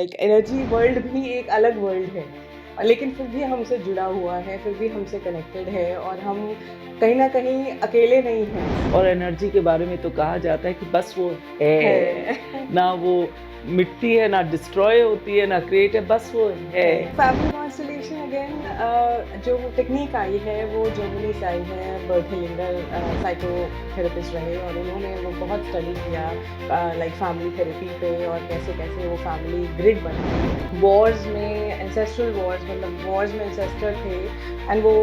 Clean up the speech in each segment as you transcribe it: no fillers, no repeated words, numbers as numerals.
Like energy world भी एक अलग वर्ल्ड है, लेकिन फिर भी हमसे जुड़ा हुआ है, फिर भी हमसे कनेक्टेड है और हम कहीं ना कहीं अकेले नहीं हैं। और एनर्जी के बारे में तो कहा जाता है कि बस वो है ना, वो मिटती है ना, डिस्ट्रॉय होती है ना, क्रिएट है, बस वो है। फैमिली कॉन्स्टलेशन अगेन जो टेक्निक आई है वो जर्मनी से आई है। बर्ट हेलिंगर साइकोथेरेपिस्ट रहे और उन्होंने वो बहुत स्टडी किया लाइक फैमिली थेरेपी पे और कैसे कैसे वो फैमिली ग्रिड बनी। वॉर्स में एंसेस्ट्रल वॉर्स, मतलब वॉर्स में एंसेस्टर थे एंड वो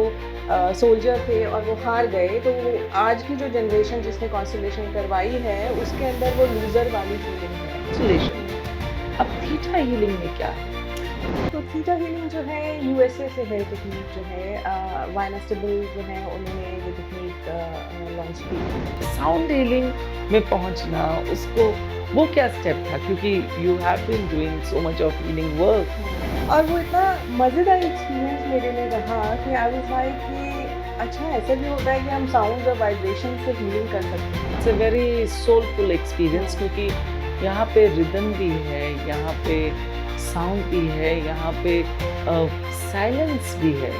सोल्जर थे और वो हार गए, तो वो आज की जो जनरेशन जिसने कॉन्स्टलेशन करवाई है उसके अंदर वो लूजर वाली फीलिंग है। Constellation। अब थीटा हीलिंग में क्या है? तो थीटा हीलिंग जो है यूएसए से है टेक्निक, जो है वाइना स्टिबल जो है उन्होंने ये टेक्निक लॉन्च की। साउंड हीलिंग में पहुंचना, उसको वो क्या स्टेप था? क्योंकि you have been doing so much of healing work. और वो इतना मज़ेदार एक्सपीरियंस मेरे लिए रहा कि आई वाज लाइक कि अच्छा ऐसा भी होता है कि हम साउंड और वाइब्रेशन से हीलिंग कर सकते हैं। It's a very soulful experience, क्योंकि यहाँ पे रिदम भी है, यहाँ पे साउंड भी है, यहाँ पे साइलेंस भी है।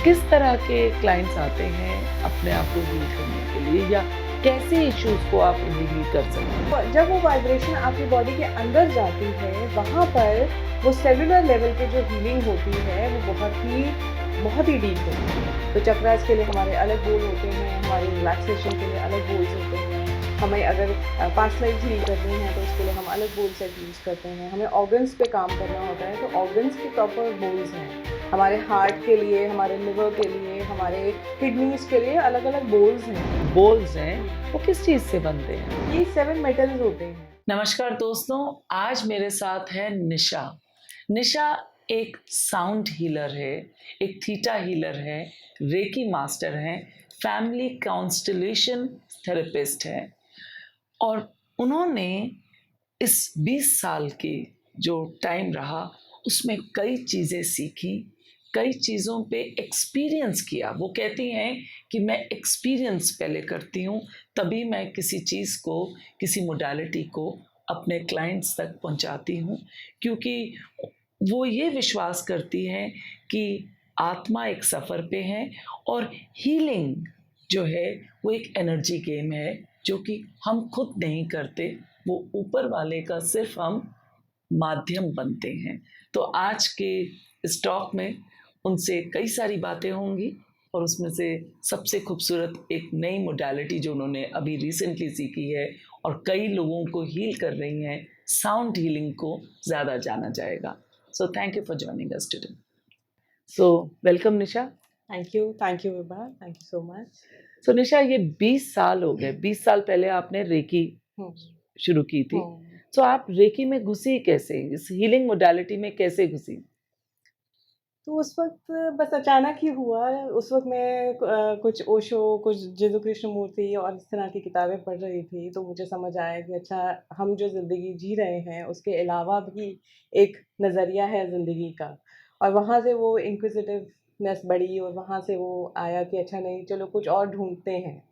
किस तरह के क्लाइंट्स आते हैं अपने आप को हील करने के लिए, या कैसे इश्यूज को आप हील कर सकते हैं? जब वो वाइब्रेशन आपकी बॉडी के अंदर जाती है, वहाँ पर वो सेलुलर लेवल पे जो हीलिंग होती है वो बहुत ही डीप होती है। तो चक्रास के लिए हमारे अलग गोल होते हैं, हमारे रिलैक्सेशन के लिए अलग गोल्स होते हैं। हमें अगर पास्ट लाइफ हील करनी है तो उसके लिए हम अलग गोल सेट यूज़ करते हैं। हमें ऑर्गन्स पे काम करना होता है तो ऑर्गन्स के प्रॉपर गोल्स हैं। हमारे हार्ट के लिए, हमारे लिवर के लिए, हमारे किडनीज के लिए अलग अलग गोल्स हैं। बोल्स हैं, वो किस चीज से बनते हैं? ये 7 मेटल्स होते हैं। नमस्कार दोस्तों, आज मेरे साथ है निशा। निशा एक साउंड हीलर है, एक थीटा हीलर है, रेकी मास्टर है, फैमिली कॉन्स्टलेशन थेरेपिस्ट है, और उन्होंने इस 20 साल के जो टाइम रहा उसमें कई चीज़ें सीखी, कई चीज़ों पे एक्सपीरियंस किया। वो कहती हैं कि मैं एक्सपीरियंस पहले करती हूँ, तभी मैं किसी चीज़ को, किसी मोडालिटी को अपने क्लाइंट्स तक पहुँचाती हूँ, क्योंकि वो ये विश्वास करती हैं कि आत्मा एक सफ़र पे है और हीलिंग जो है वो एक एनर्जी गेम है, जो कि हम खुद नहीं करते, वो ऊपर वाले का सिर्फ हम माध्यम बनते हैं। तो आज के इस टॉक में उनसे कई सारी बातें होंगी, और उसमें से सबसे खूबसूरत एक नई मोडालिटी जो उन्होंने अभी रिसेंटली सीखी है और कई लोगों को हील कर रही हैं, साउंड हीलिंग को ज़्यादा जाना जाएगा। So thank you for joining us today. So welcome Nisha. Thank you Vibha, thank you so much. So Nisha, ये 20 साल हो गए, 20 साल पहले आपने रेकी शुरू की थी। तो आप रेकी में घुसी कैसे, इस हीलिंग मोडालिटी में कैसे घुसी? तो उस वक़्त बस अचानक ही हुआ। उस वक़्त मैं कुछ ओशो, कुछ जिदु कृष्णमूर्ति और इस तरह की किताबें पढ़ रही थी, तो मुझे समझ आया कि अच्छा, हम जो ज़िंदगी जी रहे हैं उसके अलावा भी एक नज़रिया है ज़िंदगी का। और वहाँ से वो इंक्विजिटिवनेस बढ़ी और वहाँ से वो आया कि अच्छा नहीं, चलो कुछ और ढूँढते हैं।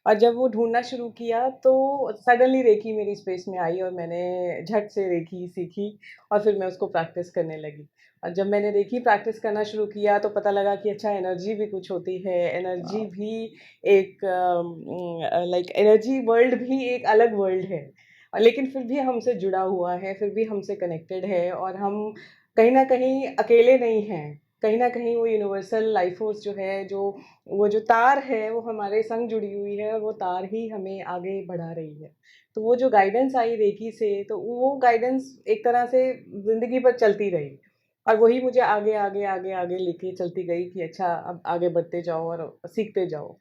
और जब वो ढूँढना शुरू किया तो सडनली रेकी मेरी स्पेस में आई और मैंने झट से रेकी सीखी और फिर मैं उसको प्रैक्टिस करने लगी। और जब मैंने रेकी प्रैक्टिस करना शुरू किया तो पता लगा कि अच्छा, एनर्जी भी कुछ होती है, एनर्जी भी एक लाइक एनर्जी वर्ल्ड भी एक अलग वर्ल्ड है। लेकिन फिर भी हमसे जुड़ा हुआ है, फिर भी हमसे कनेक्टेड है और हम कहीं न कहीं अकेले नहीं हैं। कहीं न कहीं वो यूनिवर्सल लाइफ फ़ोर्स जो है, वो जो तार है वो हमारे संग जुड़ी हुई है और वो तार ही हमें आगे बढ़ा रही है। तो वो जो गाइडेंस आई रेकी से, तो वो गाइडेंस एक तरह से ज़िंदगी भर चलती रही और वही मुझे आगे, आगे, आगे, आगे लेके चलती गई कि अच्छा, अब आगे बढ़ते जाओ और सीखते जाओ।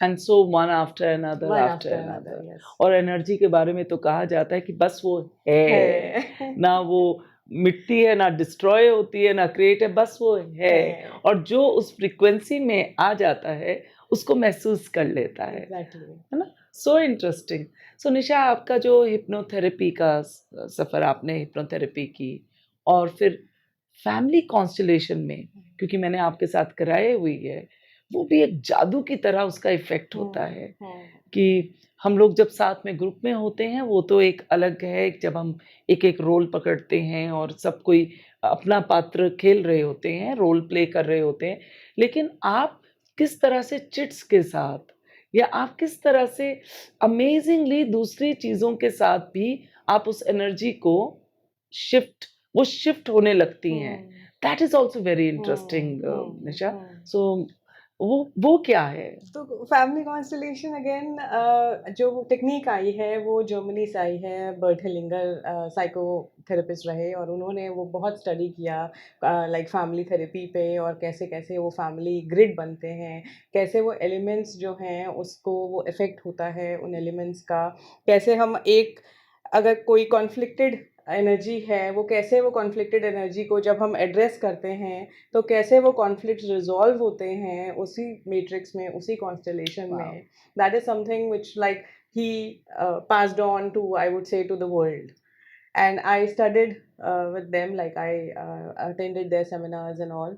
And so one after another one after after another. Another, yes. और एनर्जी के बारे में तो कहा जाता है कि बस वो है है। ना, वो मिटती है ना, डिस्ट्रॉय होती है ना, क्रिएट है, बस वो है। है। और जो उस फ्रीक्वेंसी में आ जाता है उसको महसूस कर लेता एग्ज़ैक्टली। है ना। So interesting. सो निशा, आपका जो हिप्नोथेरेपी का सफ़र, आपने हिप्नोथेरेपी की और फिर फैमिली कॉन्स्टलेशन में, क्योंकि मैंने आपके साथ कराई हुई है, वो भी एक जादू की तरह उसका इफ़ेक्ट होता है हुँ। कि हम लोग जब साथ में ग्रुप में होते हैं वो तो एक अलग है, जब हम एक-एक रोल पकड़ते हैं और सब कोई अपना पात्र खेल रहे होते हैं, रोल प्ले कर रहे होते हैं। लेकिन आप किस तरह से चिट्स के साथ या आप किस तरह से अमेज़िंगली दूसरी चीज़ों के साथ भी आप उस एनर्जी को शिफ्ट वो शिफ्ट होने लगती हैं। Hmm, that is also very hmm, interesting hmm, Nisha. Hmm. So वो क्या है? तो फैमिली कॉन्स्टलेशन अगेन जो टेक्नीक आई है वो जर्मनी से आई है। बर्ट हेलिंगर साइकोथेरेपिस्ट रहे और उन्होंने वो बहुत स्टडी किया लाइक फैमिली थेरेपी पे, और कैसे कैसे वो फैमिली ग्रिड बनते हैं, कैसे वो एलिमेंट्स जो हैं उसको वो इफ़ेक्ट होता है उन एलिमेंट्स का, कैसे हम एक अगर कोई कॉन्फ्लिक्टेड एनर्जी है वो कैसे वो कॉन्फ्लिक्टेड एनर्जी को जब हम एड्रेस करते हैं तो कैसे वो कॉन्फ्लिक्ट्स रिज़ॉल्व होते हैं उसी मैट्रिक्स में, उसी कॉन्स्टेलेशन वाओ! में। That is something which like he passed on to, I would say, to the world. And I studied with them, like I attended their seminars and all.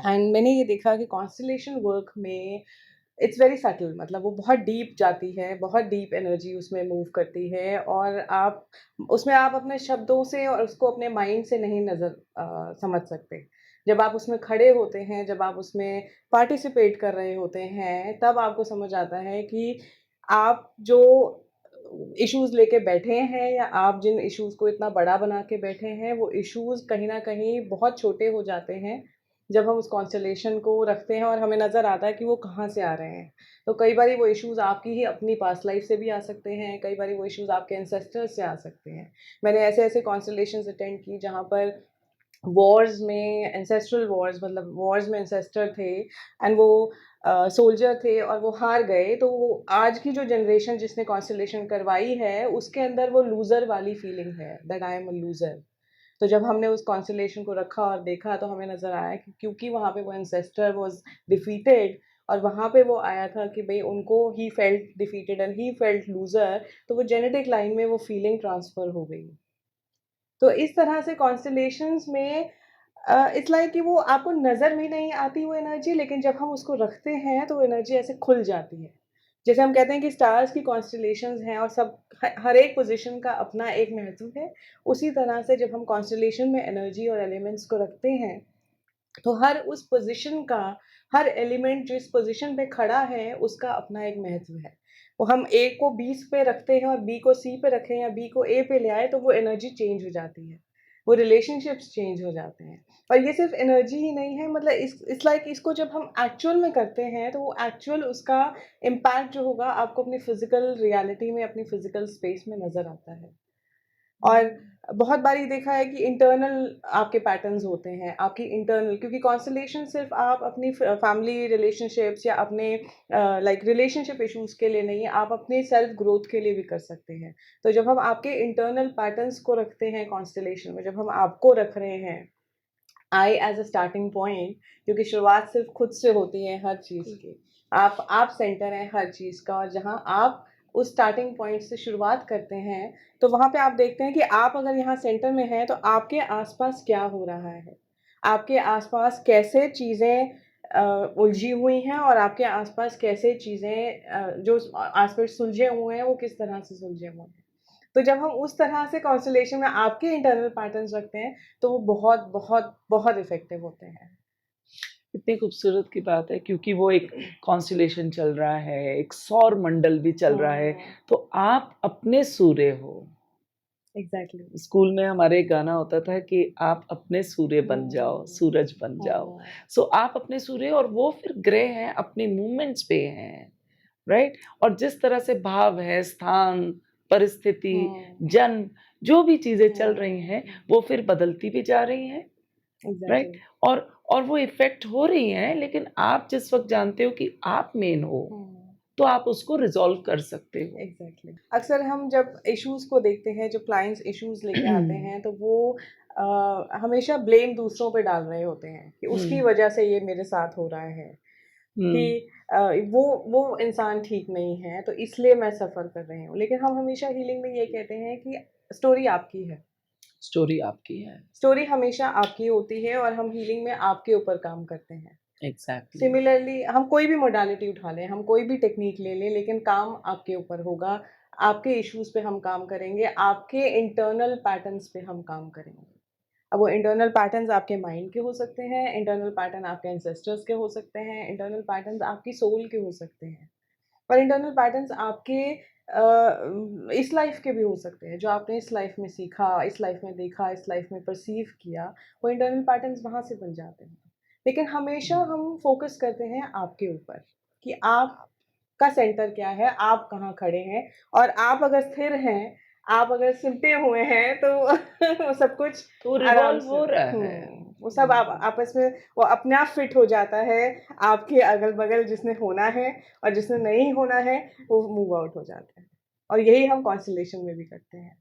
And मैंने ये देखा कि constellation work में it's very subtle, मतलब वो बहुत deep जाती है, बहुत डीप एनर्जी उसमें मूव करती है, और आप उसमें आप अपने शब्दों से और उसको अपने माइंड से नहीं समझ सकते। जब आप उसमें खड़े होते हैं, जब आप उसमें पार्टिसिपेट कर रहे होते हैं, तब आपको समझ आता है कि आप जो इश्यूज़ लेके बैठे हैं या आप जिन इश्यूज़ को इतना बड़ा बना के बैठे हैं, वो इश्यूज़ कहीं न कहीं बहुत छोटे हो जाते हैं जब हम उस कॉन्स्टेलेशन को रखते हैं और हमें नज़र आता है कि वो कहाँ से आ रहे हैं। तो कई बारी वो इश्यूज़ आपकी ही अपनी पास्ट लाइफ़ से भी आ सकते हैं, कई बारी वो इश्यूज़ आपके एंसेस्टर्स से आ सकते हैं। मैंने ऐसे-ऐसे कॉन्स्टेलेशंस अटेंड की जहाँ पर वॉर्स में एंसेस्ट्रल वॉर्स, मतलब वॉर्स में एंसेस्टर थे एंड वो सोल्जर थे और वो हार गए, तो वो आज की जो जनरेशन जिसने कॉन्स्टेलेशन करवाई है, उसके अंदर वो लूज़र वाली फीलिंग है, that I am a loser. तो जब हमने उस कॉन्स्टेलेशन को रखा और देखा तो हमें नज़र आया कि क्योंकि वहाँ पे वो एंसेस्टर वाज़ डिफीटेड और वहाँ पे वो आया था कि भई उनको he felt defeated and he felt loser, तो वो जेनेटिक लाइन में वो फीलिंग ट्रांसफ़र हो गई। तो इस तरह से कॉन्स्टेलेशंस में इट्स लाइक कि वो आपको नज़र भी नहीं आती वो एनर्जी, लेकिन जब हम उसको रखते हैं तो वो एनर्जी ऐसे खुल जाती है। जैसे हम कहते हैं कि स्टार्स की कॉन्स्टेलेशंस हैं और सब हर एक पोज़ीशन का अपना एक महत्व है, उसी तरह से जब हम कॉन्स्टेलेशन में एनर्जी और एलिमेंट्स को रखते हैं, तो हर उस पोज़ीशन का, हर एलिमेंट जिस पोज़ीशन पे खड़ा है, उसका अपना एक महत्व है। वो हम ए को बी पे रखते हैं और बी को सी पे रखें या बी को ए पे ले आए, तो वो एनर्जी चेंज हो जाती है। वो रिलेशनशिप्स चेंज हो जाते हैं। और ये सिर्फ़ एनर्जी ही नहीं है, मतलब इट्स लाइक इसको जब हम एक्चुअल में करते हैं, तो वो एक्चुअल उसका इम्पैक्ट जो होगा आपको अपनी फ़िज़िकल रियलिटी में, अपनी फ़िज़िकल स्पेस में नज़र आता है। और बहुत बारी देखा है कि इंटरनल आपके पैटर्न्स होते हैं, आपकी इंटरनल, क्योंकि कॉन्स्टेलेशन सिर्फ़ आप अपनी फैमिली रिलेशनशिप्स या अपने लाइक रिलेशनशिप इश्यूज़ के लिए नहीं है, आप अपने सेल्फ ग्रोथ के लिए भी कर सकते हैं। तो जब हम आपके इंटरनल पैटर्न्स को रखते हैं कॉन्स्टेलेशन में, जब हम आपको रख रहे हैं, आई एज़ अ स्टार्टिंग पॉइंट, क्योंकि शुरुआत सिर्फ़ खुद से होती है हर चीज़ की। आप सेंटर हैं हर चीज़ का, और जहाँ आप उस स्टार्टिंग पॉइंट से शुरुआत करते हैं, तो वहाँ पे आप देखते हैं कि आप अगर यहाँ सेंटर में हैं, तो आपके आस-पास क्या हो रहा है? आपके आस-पास कैसे चीज़ें उलझी हुई हैं और आपके आस-पास कैसे चीज़ें जो आस-पास सुलझे हुए हैं, वो किस तरह से सुलझे हुए हैं? तो जब हम उस तरह से कॉन्स्टेलेशन में आपके इंटरनल पैटर्न्स रखते हैं, तो वो बहुत, बहुत, बहुत इफ़ेक्टिव होते हैं। कितनी खूबसूरत की बात है क्योंकि वो एक कॉन्स्टेलेशन चल रहा है, एक सौर मंडल भी चल रहा है, हाँ, तो आप अपने सूर्य हो। एग्ज़ैक्टली। स्कूल में हमारे एक गाना होता था कि आप अपने सूर्य बन जाओ, हुँ, सूरज बन जाओ। हाँ, सो आप अपने सूर्य और वो फिर ग्रह हैं, अपने मूवमेंट्स पे हैं, राइट? और जिस तरह से भाव है, स्थान, परिस्थिति, हुँ, जन्म, जो भी चीज़ें चल रही हुँ, हैं, वो फिर बदलती भी जा रही हैं, राइट? एग्ज़ैक्टली। और वो इफ़ेक्ट हो रही हैं, लेकिन आप जिस वक़्त जानते हो कि आप मेन हो, हुँ, तो आप उसको रिज़ॉल्व कर सकते हो। एग्ज़ैक्टली। अक्सर हम जब इश्यूज़ को देखते हैं, जो क्लाइंट्स इश्यूज़ लेके आते हैं, तो वो हमेशा ब्लेम दूसरों पे डाल रहे होते हैं कि उसकी हुँ, वजह से ये मेरे साथ हो रहा है। कि हुँ, अ, वो इंसान ठीक नहीं है, तो इसलिए मैं सफ़र कर रही हूँ। लेकिन हम हमेशा हीलिंग में ये कहते हैं कि स्टोरी आपकी है। स्टोरी आपकी है। स्टोरी हमेशा आपकी होती है और हम हीलिंग में आपके ऊपर काम करते हैं। एग्जैक्टली। सिमिलरली हम कोई भी मोडालिटी उठा लें, हम कोई भी टेक्निक ले लें, लेकिन काम आपके ऊपर होगा, आपके इश्यूज़ पे हम काम करेंगे, आपके इंटरनल पैटर्न्स पे हम काम करेंगे। अब वो इंटरनल पैटर्न्स आपके माइंड के हो सकते हैं, इंटरनल पैटर्न आपके एंसेस्टर्स के हो सकते हैं, इंटरनल पैटर्न्स आपकी सोल के हो सकते हैं, और इंटरनल पैटर्न्स आपके इस लाइफ के भी हो सकते हैं, जो आपने इस लाइफ में सीखा, इस लाइफ में देखा, इस लाइफ में परसीव किया, वो इंटरनल पैटर्न्स वहाँ से बन जाते हैं। लेकिन हमेशा हम फोकस करते हैं आपके ऊपर कि आपका सेंटर क्या है, आप कहाँ खड़े हैं, और आप अगर स्थिर हैं, आप अगर सिमटे हुए हैं, तो वो सब कुछ तो आराम रिवॉल्व से हो रहा है। वो सब आप आपस में वो अपने आप फिट हो जाता है, आपके अगल-बगल जिसने होना है और जिसने नहीं होना है, वो मूव आउट हो जाता है। और यही हम कॉन्स्टेलेशन में भी करते हैं।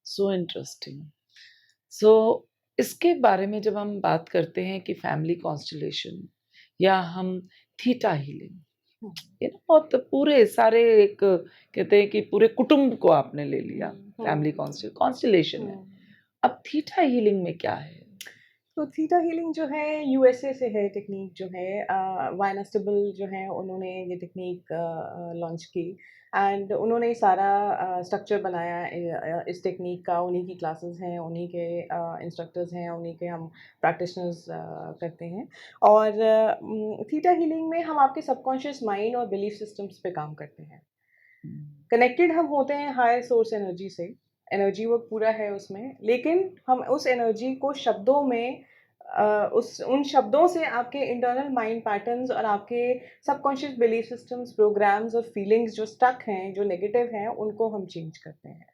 So interesting. सो इसके बारे में जब हम बात करते हैं कि फैमिली कॉन्स्टलेशन या हम थीटा हीलिंग, हुँ, ये ना बहुत पूरे सारे एक कहते हैं कि पूरे कुटुंब को आपने ले लिया। फैमिली हुँ, कॉन्स्टलेशन है। हुँ। अब थीटा हीलिंग में क्या है? तो थीटा हीलिंग जो है यूएसए से है टेक्नीक जो है, वायना स्टिबल जो है उन्होंने ये टेक्नीक लॉन्च की, एंड उन्होंने ही सारा स्ट्रक्चर बनाया इस टेक्निक का। उन्हीं की क्लासेस हैं, उन्हीं के इंस्ट्रक्टर्स हैं, उन्हीं के हम प्रैक्टिशनर्स करते हैं। और थीटा हीलिंग में हम आपके सबकॉन्शियस माइंड और बिलीफ सिस्टम्स पे काम करते हैं। कनेक्टेड हम होते हैं हायर सोर्स एनर्जी से, एनर्जी वर्क पूरा है उसमें, लेकिन हम उस एनर्जी को शब्दों में उस उन शब्दों से आपके इंटरनल माइंड पैटर्न्स और आपके सबकॉन्शियस बिलीफ सिस्टम्स, प्रोग्राम्स और फीलिंग्स जो स्टक हैं, जो नेगेटिव हैं, उनको हम चेंज करते हैं।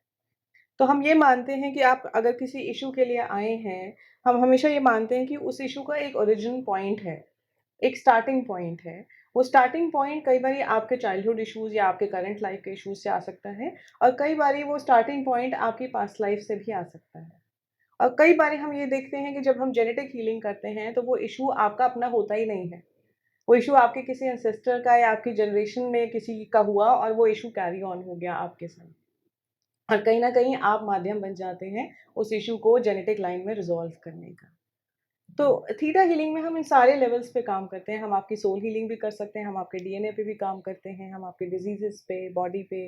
तो हम ये मानते हैं कि आप अगर किसी इशू के लिए आए हैं, हम हमेशा ये मानते हैं कि उस इशू का एक ओरिजिन पॉइंट है, एक स्टार्टिंग पॉइंट है। वो स्टार्टिंग पॉइंट कई बारी आपके चाइल्डहुड इश्यूज़ या आपके करंट लाइफ़ के इश्यूज़ से आ सकता है, और कई बारी वो स्टार्टिंग पॉइंट आपकी पास्ट लाइफ़ से भी आ सकता है। और कई बारी हम ये देखते हैं कि जब हम जेनेटिक हीलिंग करते हैं, तो वो इश्यू आपका अपना होता ही नहीं है। वो इश्यू आपके किसी एंसेस्टर का या आपकी जनरेशन में किसी का हुआ, और वो इश्यू कैरी ऑन हो गया आपके साथ। और कहीं न कहीं आप माध्यम बन जाते हैं उस इश्यू को जेनेटिक लाइन में रिज़ॉल्व करने का। तो थीटा हीलिंग में हम इन सारे लेवल्स पे काम करते हैं। हम आपकी सोल हीलिंग भी कर सकते हैं, हम आपके डीएनए पे भी काम करते हैं, हम आपके डिजीज़ेज़ पे, बॉडी पे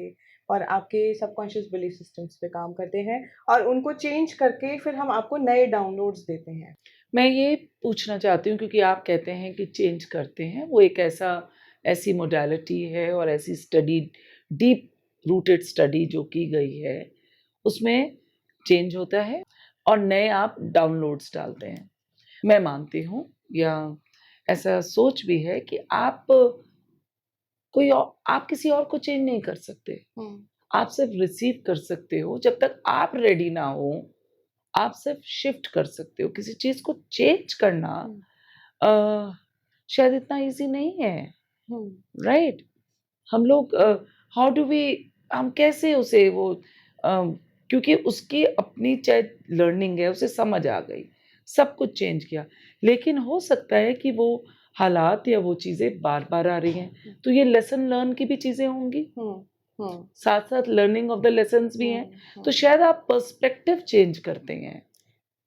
और आपके सबकॉन्शियस बिलीफ सिस्टम्स पे काम करते हैं, और उनको चेंज करके फिर हम आपको नए डाउनलोड्स देते हैं। मैं ये पूछना चाहती हूँ क्योंकि आप कहते हैं कि चेंज करते हैं, वो एक ऐसी मोडालिटी है और ऐसी स्टडी, डीप रूटेड स्टडी जो की गई है, उसमें चेंज होता है और नए आप डाउनलोड्स डालते हैं। मैं मानती हूँ या ऐसा सोच भी है कि आप किसी और को चेंज नहीं कर सकते। हुँ, आप सिर्फ रिसीव कर सकते हो, जब तक आप रेडी ना हो, आप सिर्फ शिफ्ट कर सकते हो। किसी चीज़ को चेंज करना हुँ, अ, शायद इतना ईज़ी नहीं है, हुँ, राइट? हम लोग हाउ डू वी हम कैसे उसे वो क्योंकि उसकी अपनी चाहे लर्निंग है, उसे समझ आ गई, सब कुछ चेंज किया। लेकिन हो सकता है कि वो हालात या वो चीज़ें बार-बार आ रही हैं, हुँ, तो ये लेसन लर्न की भी चीज़ें होंगी, हुँ, हुँ, साथ-साथ लर्निंग ऑफ द लेसन्स भी हैं। हुँ, तो हुँ, शायद आप पर्सपेक्टिव चेंज करते हैं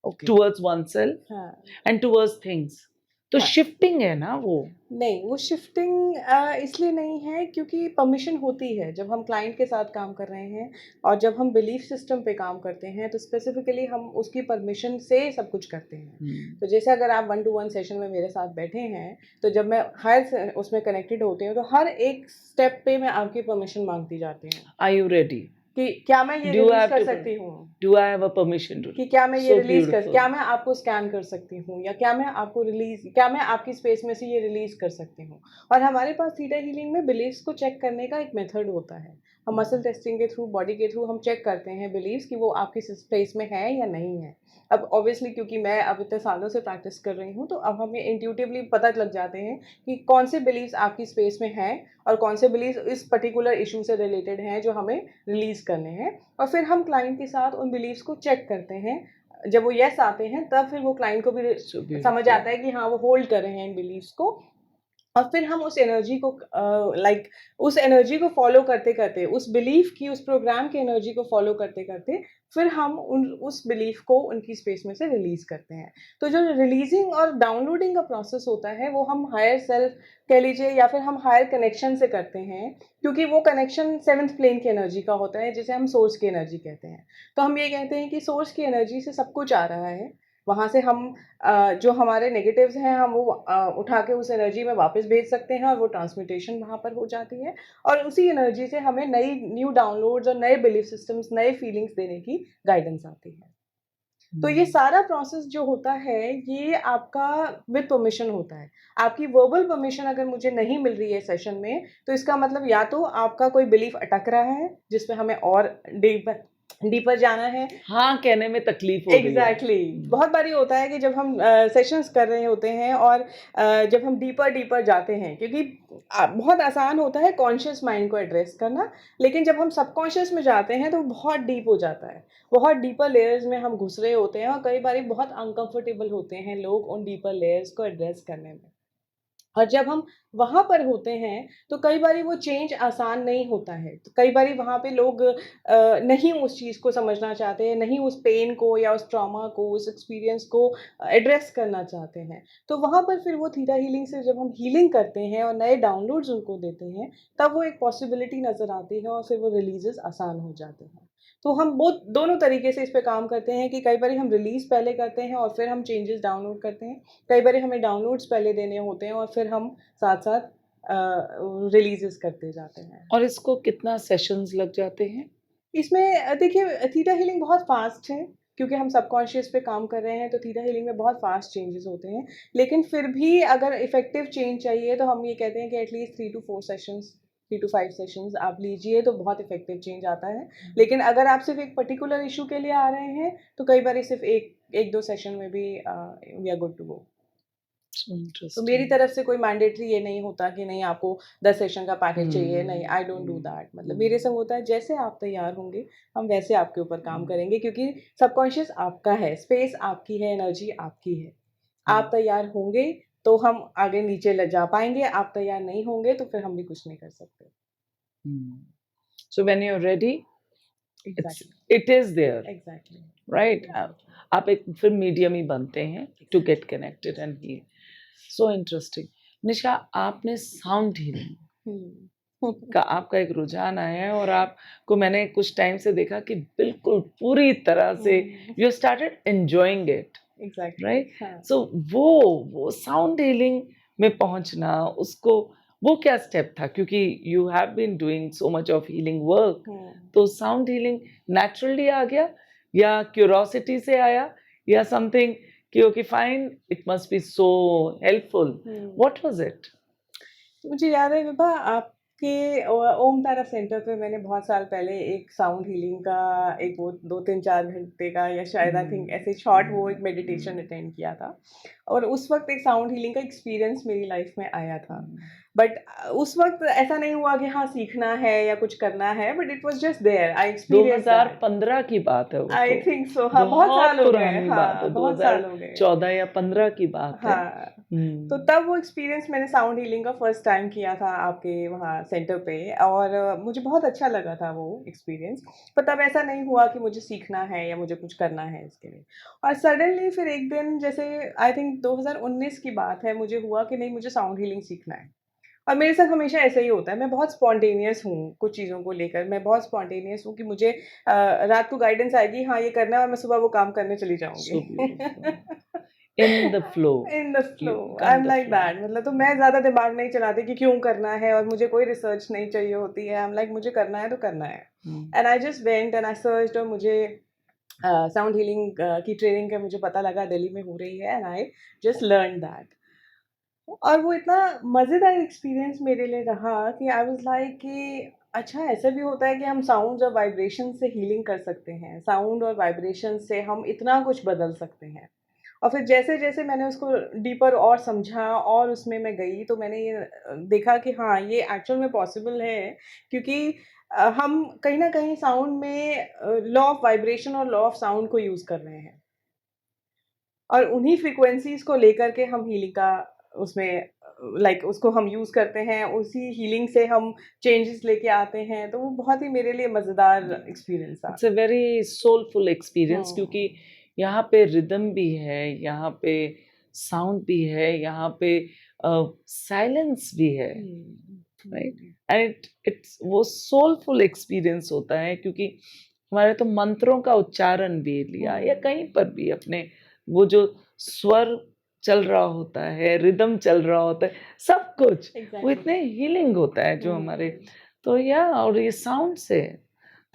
ओके, टुवर्ड्स वनसेल्फ हाँ, एंड टुवर्ड्स थिंग्स। तो हाँ। शिफ्टिंग है ना वो। नहीं, वो शिफ्टिंग इसलिए नहीं है क्योंकि परमिशन होती है। जब हम क्लाइंट के साथ काम कर रहे हैं और जब हम बिलीफ सिस्टम पे काम करते हैं, तो स्पेसिफिकली हम उसकी परमिशन से सब कुछ करते हैं। हुँ, तो जैसे अगर आप 1 टू 1 सेशन में मेरे साथ बैठे हैं, तो जब मैं हर स उसमें कनेक्टेड होती हूँ, तो हर एक स्टेप पे मैं आपकी परमिशन माँगती जाती हूँ आर यू रेडी? कि क्या मैं ये डू आई रिलीज़ हैव कर टू सकती हूँ? Do I have a permission to कि क्या मैं ये सो रिलीज़ कर ब्यूटीफुल। क्या मैं आपको स्कैन कर सकती हूँ, या क्या मैं आपकी स्पेस में से ये रिलीज़ कर सकती हूँ? और हमारे पास थीटा हीलिंग में बिलीव्स को चेक करने का एक मेथड होता है। हम मसल टेस्टिंग के थ्रू, बॉडी के थ्रू हम चेक करते हैं बिलीव्स कि वो आपकी स्पेस में है या नहीं है। अब ऑब्वियसली क्योंकि मैं अब इतने सालों से प्रैक्टिस कर रही हूँ, तो अब हमें इंट्यूटिवली पता लग जाते हैं कि कौन से बिलीव्स आपकी स्पेस में हैं और कौन से बिलीव्स इस पर्टिकुलर इश्यू से रिलेटेड हैं जो हमें रिलीज़ करने हैं। और फिर हम क्लाइंट के साथ उन बिलीव्स को चेक करते हैं। जब वो येस आते हैं, तब फिर वो क्लाइंट को भी सो समझ ब्यूटीफुल। आता है कि हाँ, वो होल्ड कर रहे हैं इन बिलीव्स को, और फिर हम उस एनर्जी को लाइक उस एनर्जी को फॉलो करते करते, उस बिलीफ की, उस प्रोग्राम की एनर्जी को फॉलो करते करते, फिर हम उस बिलीफ को उनकी स्पेस में से रिलीज करते हैं। तो जो रिलीजिंग और डाउनलोडिंग का प्रोसेस होता है वो हम हायर सेल्फ कह लीजिए या फिर हम हायर कनेक्शन से करते हैं, क्योंकि वो कनेक्शन सेवन्थ प्लेन की एनर्जी का होता है जिसे हम सोर्स की एनर्जी कहते हैं। तो हम ये कहते हैं कि सोर्स की एनर्जी से सब कुछ आ रहा है, वहाँ से हम जो हमारे नेगेटिव्स हैं हम वो उठा के उस एनर्जी में वापस भेज सकते हैं और वो ट्रांसम्यूटेशन वहाँ पर हो जाती है, और उसी एनर्जी से हमें नई न्यू डाउनलोड्स और नए बिलीफ सिस्टम्स, नए फीलिंग्स देने की गाइडेंस आती है। तो ये सारा प्रोसेस जो होता है ये आपका विद परमिशन होता है। आपकी वर्बल परमिशन अगर मुझे नहीं मिल रही है सेशन में, तो इसका मतलब या तो आपका कोई बिलीफ अटक रहा है जिसमें हमें और डीपर डीपर जाना है। हाँ कहने में तकलीफ हो रही है। एग्जैक्टली बहुत बारी होता है कि जब हम सेशंस कर रहे होते हैं और जब हम डीपर डीपर जाते हैं, क्योंकि बहुत आसान होता है कॉन्शियस माइंड को एड्रेस करना, लेकिन जब हम सबकॉन्शियस में जाते हैं तो बहुत डीप हो जाता है, बहुत डीपर लेयर्स में हम घुस रहे होते हैं और कई बारी बहुत अनकंफर्टेबल होते हैं लोग उन डीपर लेयर्स को एड्रेस करने में। और जब हम वहाँ पर होते हैं तो कई बारी वो चेंज आसान नहीं होता है। तो कई बारी वहाँ पे लोग नहीं उस चीज़ को समझना चाहते हैं, नहीं उस पेन को या उस ट्रॉमा को, उस एक्सपीरियंस को एड्रेस करना चाहते हैं। तो वहाँ पर फिर वो थीटा हीलिंग से जब हम हीलिंग करते हैं और नए डाउनलोड्स उनको देते हैं, तब वो एक पॉसिबिलिटी नज़र आती है और फिर वो रिलीज़ेज़ आसान हो जाते हैं। तो हम बोथ दोनों तरीके से इस पे काम करते हैं कि कई बारी हम रिलीज़ पहले करते हैं और फिर हम चेंजेस डाउनलोड करते हैं। कई बारी हमें डाउनलोड्स पहले देने होते हैं और फिर हम साथ-साथ रिलीज़ेज़ करते जाते हैं। और इसको कितना सेशंस लग जाते हैं? इसमें देखिए थीटा हीलिंग बहुत फ़ास्ट है, क्योंकि हम सबकॉन्शियस पे काम कर रहे हैं तो थीटा हीलिंग में बहुत फ़ास्ट चेंजेस होते हैं। लेकिन फिर भी अगर इफ़ेक्टिव चेंज चाहिए तो हम ये कहते हैं कि at least 3 to 4 sessions, 3 to 5 sessions आप लीजिए तो बहुत इफ़ेक्टिव चेंज आता है। लेकिन अगर आप सिर्फ़ एक पर्टिकुलर इश्यू के लिए आ रहे हैं तो कई बारी सिर्फ़ 1-2 सेशन में भी we are good to go. तो मेरी इंटरेस्टिंग। तरफ से कोई मैंडेटरी ये नहीं होता कि नहीं आपको 10 सेशन का पैकेज चाहिए, नहीं, आई डोंट डू दैट। मतलब मेरे से होता है जैसे आप तैयार होंगे, हम वैसे आपके ऊपर काम करेंगे, क्योंकि सबकॉन्शियस आपका है, स्पेस आपकी है, एनर्जी आपकी है। आप तैयार होंगे तो हम आगे नीचे ल जा पाएँगे, आप तैयार नहीं होंगे तो फिर हम भी कुछ नहीं कर सकते। So when you're ready, exactly, it is there, exactly. right? आप एक फिर मीडियम ही बनते हैं to get connected and heal. So interesting. निशा, आपने साउंड हीलिंग हुँ। का आपका एक रुझान आया है और आपको मैंने कुछ टाइम से देखा कि बिल्कुल पूरी तरह से you started enjoying it, exactly, right? हाँ। सो वो साउंड हीलिंग में पहुंचना, उसको वो क्या स्टेप था? क्योंकि you have been doing so much of healing work, तो साउंड हीलिंग नेचुरली आ गया या क्यूरोसिटी से आया या समथिंग कि okay fine it must be so helpful, what was it? मुझे याद है विभा, आपके ओम तारा सेंटर पे मैंने बहुत साल पहले एक साउंड हीलिंग का एक वो 2-3-4 घंटे का या शायद आई थिंक ऐसे शॉर्ट वो एक मेडिटेशन अटेंड किया था, और उस वक्त एक साउंड हीलिंग का एक्सपीरियंस मेरी लाइफ में आया था। बट उस वक्त ऐसा नहीं हुआ कि हाँ सीखना है या कुछ करना है, but it was just there, I experience 2015 की बात है वो आई तो, थिंक सो। हाँ बहुत बहुत साल हो गए, पुरानी बात हाँ है, बहुत साल हो गए। 2014 या 15 की बात है। हाँ, तो तब वो एक्सपीरियंस मैंने साउंड हीलिंग का फर्स्ट टाइम किया था आपके वहाँ सेंटर पे, और मुझे बहुत अच्छा लगा था वो एक्सपीरियंस। पर तब ऐसा नहीं हुआ कि मुझे सीखना है या मुझे कुछ करना है इसके लिए। और सडनली फिर एक दिन, जैसे आई थिंक 2019 की बात है, मुझे हुआ कि नहीं मुझे साउंड हीलिंग सीखना है। और मेरे साथ हमेशा ऐसा ही होता है, मैं बहुत स्पॉन्टेनियस हूँ कुछ चीज़ों को लेकर, मैं बहुत स्पॉन्टेनियस हूँ कि मुझे रात को गाइडेंस आएगी, हाँ ये करना है, और मैं सुबह वो काम करने चली सो ब्यूटीफुल, जाऊँगी। In the flow, in the flow, you I got am the like flow. That. मतलब तो मैं ज़्यादा दिमाग नहीं चलाती कि क्यों करना है, और मुझे कोई रिसर्च नहीं चाहिए होती है, आई एम लाइक मुझे करना है तो करना है। And I just went and I searched, और मुझे साउंड हीलिंग की ट्रेनिंग का मुझे पता लगा दिल्ली में हो रही है, and I just learn that. और वो इतना मज़ेदार एक्सपीरियंस मेरे लिए रहा कि आई वाज़ लाइक कि अच्छा ऐसा भी होता है कि हम साउंड्स और वाइब्रेशन से हीलिंग कर सकते हैं। साउंड और वाइब्रेशन से हम इतना कुछ बदल सकते हैं। और फिर जैसे-जैसे मैंने उसको डीपर और समझा और उसमें मैं गई, तो मैंने ये देखा कि हाँ, ये एक्चुअल में पॉसिबल है, क्योंकि हम कहीं न कहीं साउंड में लॉ ऑफ वाइब्रेशन और लॉ ऑफ साउंड को यूज़ कर रहे हैं। और उन्हीं फ्रीक्वेंसीज़ को लेकर के हम हीलिंग का उसमें लाइक उसको हम यूज़ करते हैं, उसी हीलिंग से हम चेंजेस लेके आते हैं, तो वो बहुत ही मेरे लिए मज़ेदार एक्सपीरियंस था। It's a very soulful experience, क्योंकि हुँ। यहाँ पे रिदम भी है, यहाँ पे साउंड भी है, यहाँ पे साइलेंस भी है, हुँ, राइट? हुँ। एंड इट्स वो सोलफुल एक्सपीरियंस होता है, क्योंकि हमारे तो मंत्रों का उच्चारण भी लिया या हुँ। कहीं पर भी अपने वो जो स्वर चल रहा होता है, रिदम चल रहा होता है, सब कुछ वो एग्ज़ैक्टली। इतने हीलिंग होता है जो हमारे, हुँ। तो या और ये साउंड से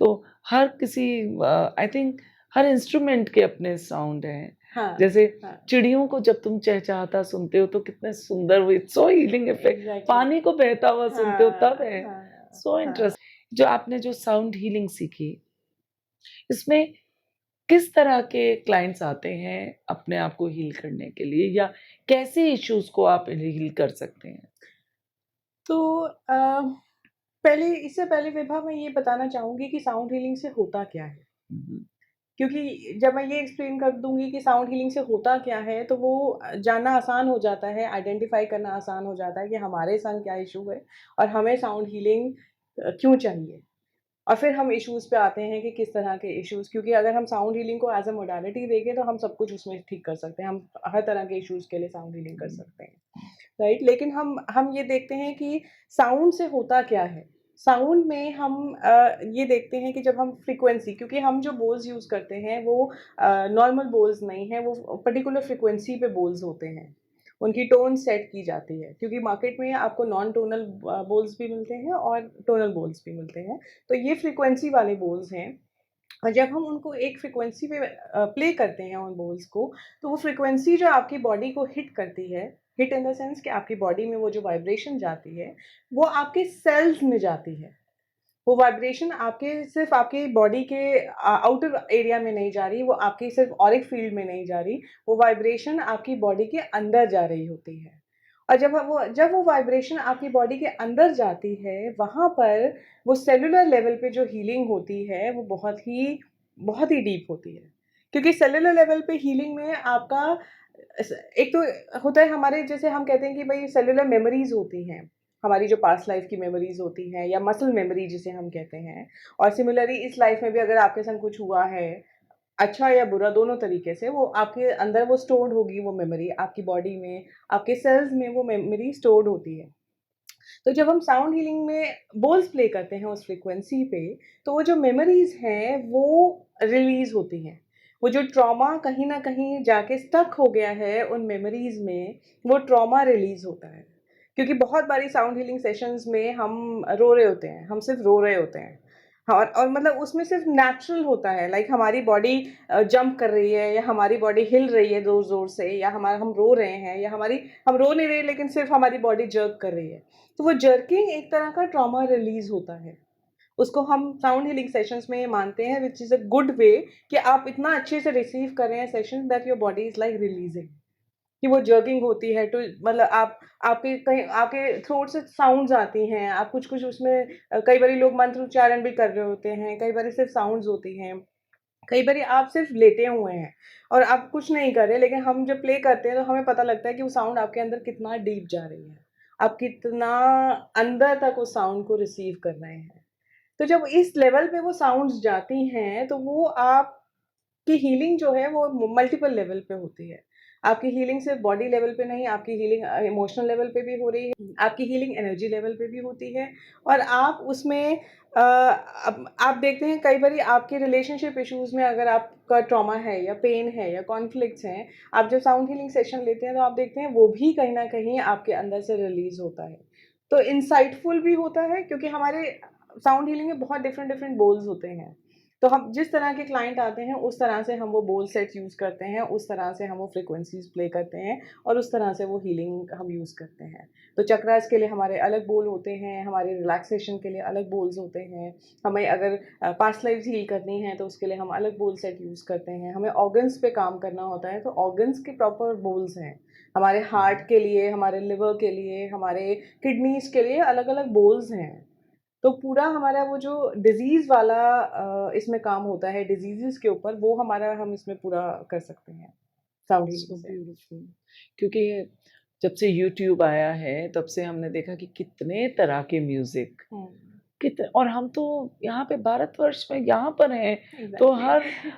तो हर किसी आई थिंक हर इंस्ट्रूमेंट के अपने साउंड हैं। हाँ, जैसे हाँ। चिड़ियों को जब तुम चहचहाता सुनते हो तो कितने सुंदर, वो it's so healing effect. Exactly. पानी को बहता हुआ सुनते हो तब हाँ, है, हाँ, सो हाँ। इंटरेस्ट। जो आपने जो साउंड हीलिंग सीखी, इसमें किस तरह के क्लाइंट्स आते हैं अपने आप को हील करने के लिए, या कैसे इश्यूज को आप हील कर सकते हैं? तो पहले इससे पहले विभा मैं ये बताना चाहूँगी कि साउंड हीलिंग से होता क्या है? हम्म, क्योंकि जब मैं ये एक्सप्लेन कर दूँगी कि साउंड हीलिंग से होता क्या है, तो वो जानना आसान हो जाता है, आइडेंटिफ़ाई करना आसान हो जाता है कि हमारे संग क्या इश्यू है और हमें साउंड हीलिंग क्यों चाहिए। और फिर हम इश्यूज़ पे आते हैं कि किस तरह के इश्यूज़, क्योंकि अगर हम साउंड हीलिंग को एज़ अ मॉडलिटी देखें तो हम सब कुछ उसमें ठीक कर सकते हैं। हम हर तरह के इश्यूज़ के लिए साउंड हीलिंग कर सकते हैं, राइट? लेकिन हम ये देखते हैं कि साउंड से होता क्या है? साउंड में हम ये देखते हैं कि जब हम फ्रीक्वेंसी, क्योंकि हम जो बोल्स यूज़ करते हैं वो नॉर्मल बोल्स नहीं हैं, वो पर्टिकुलर फ्रीक्वेंसी पे बोल्स होते हैं। उनकी टोन सेट की जाती है, क्योंकि मार्केट में आपको नॉन टोनल बोल्स भी मिलते हैं और टोनल बोल्स भी मिलते हैं। तो ये फ्रीक्वेंसी वाले बोल्स हैं और जब हम उनको एक फ्रीक्वेंसी पे प्ले करते हैं उन बोल्स को, तो वो फ्रीक्वेंसी जो आपकी बॉडी को हिट करती है, हिट इन द सेंस कि आपकी बॉडी में वो जो वाइब्रेशन जाती है, वो आपके सेल्स में जाती है। वो वाइब्रेशन आपके सिर्फ़ आपकी बॉडी के आउटर एरिया में नहीं जा रही, वो आपकी सिर्फ़ ऑरिक फ़ील्ड में नहीं जा रही, वो वाइब्रेशन आपकी बॉडी के अंदर जा रही होती है। और जब वो वाइब्रेशन आपकी बॉडी के अंदर जाती है, वहाँ पर वो सेलुलर लेवल पे जो हीलिंग होती है, वो बहुत ही डीप होती है। क्योंकि सेलुलर लेवल पे हीलिंग में आपका एक तो होता है हमारे, जैसे हम कहते हैं कि भई सेलुलर मेमोरीज़ होती हैं। हमारी जो पास्ट लाइफ की मेमोरीज़ होती हैं या मसल मेमोरी जिसे हम कहते हैं, और सिमिलरली इस लाइफ में भी अगर आपके संग कुछ हुआ है, अच्छा या बुरा दोनों तरीके से, वो आपके अंदर वो स्टोर्ड होगी वो मेमोरी, आपकी बॉडी में, आपके सेल्स में वो मेमोरी स्टोर्ड होती है। तो जब हम साउंड हीलिंग में बोल्स प्ले करते हैं उस फ्रीक्वेंसी पे, तो वो जो मेमोरीज़ हैं, वो रिलीज़ होती हैं। वो जो ट्रॉमा कहीं न कहीं जाके स्टक हो गया है उन मेमोरीज़ में, वो ट्रॉमा रिलीज़ होता है। क्योंकि बहुत बारी साउंड हीलिंग सेशंस में हम रो रहे होते हैं, हम सिर्फ़ रो रहे होते हैं। हाँ, और मतलब उसमें सिर्फ़ नेचुरल होता है, लाइक हमारी बॉडी जंप कर रही है या हमारी बॉडी हिल रही है ज़ोर-ज़ोर से, या हम रो रहे हैं, या हम रो नहीं रहे लेकिन सिर्फ़ हमारी बॉडी जर्क कर रही है। तो वो जर्किंग एक तरह का ट्रॉमा रिलीज़ होता है। उसको हम साउंड हीलिंग सेशंस में ये मानते हैं, which is a good way, कि आप इतना अच्छे से रिसीव कर रहे हैं session that your body is like releasing, कि वो जर्किंग होती है, तो मतलब आपके कहीं आपके थ्रोट से साउंड्स आती हैं, आप कुछ-कुछ उसमें कई बारी लोग मंत्र उच्चारण भी कर रहे होते हैं, कई बारी सिर्फ़ साउंड्स होती हैं, कई बारी आप सिर्फ़ लेटे हुए हैं और आप कुछ नहीं कर रहे, लेकिन हम जब प्ले करते हैं तो हमें पता लगता है कि वो साउंड आपके अंदर कितना डीप जा रही है। आप कितना अंदर तक उस साउंड को रिसीव कर रहे हैं। तो जब इस लेवल पे वो साउंड्स जाती हैं, तो वो आपकी हीलिंग जो है वो मल्टीपल लेवल पे होती है। आपकी हीलिंग सिर्फ़ बॉडी लेवल पे नहीं, आपकी हीलिंग इमोशनल लेवल पे भी हो रही है, आपकी हीलिंग एनर्जी लेवल पे भी होती है, और आप उसमें अब आप देखते हैं कई बारी आपके रिलेशनशिप इश्यूज़ में अगर आपका ट्रॉमा है या पेन है या कॉन्फ्लिक्ट्स हैं, आप जब साउंड हीलिंग सेशन लेते हैं तो आप देखते हैं वो भी कहीं न कहीं आपके अंदर से रिलीज़ होता है। तो इंसाइटफुल भी होता है, क्योंकि हमारे साउंड हीलिंग में बहुत डिफरेंट डिफरेंट बोल्स होते हैं। तो हम जिस तरह के क्लाइंट आते हैं उस तरह से हम वो बोल सेट्स यूज़ करते हैं, उस तरह से हम वो फ्रीक्वेंसीज़ प्ले करते हैं और उस तरह से वो हीलिंग हम यूज़ करते हैं। तो चक्रास के लिए हमारे अलग बोल होते हैं, हमारे रिलैक्सेशन के लिए अलग बोल्स होते हैं। हमें अगर पास्ट लाइफ़्स हील करनी है तो उसके लिए हम अलग बोल सेट यूज़ करते हैं। हमें ऑर्गन्स पे काम करना होता है तो ऑर्गन्स के प्रॉपर बोल्स हैं। हमारे हार्ट के लिए, हमारे लिवर के लिए, हमारे किडनीज़ के लिए अलग-अलग बोल्स हैं। तो पूरा हमारा वो जो डिज़ीज़ वाला इसमें काम होता है, डिज़ीज़ेज़ के ऊपर, वो हमारा हम इसमें पूरा कर सकते हैं साउंड हीलिंग सो से। ब्यूटीफुल, क्योंकि जब से यूट्यूब आया है तब से हमने देखा कि कितने तरह के म्यूजिक, कितने, और हम तो यहाँ पे भारतवर्ष में यहाँ पर हैं तो एग्जैक्टली।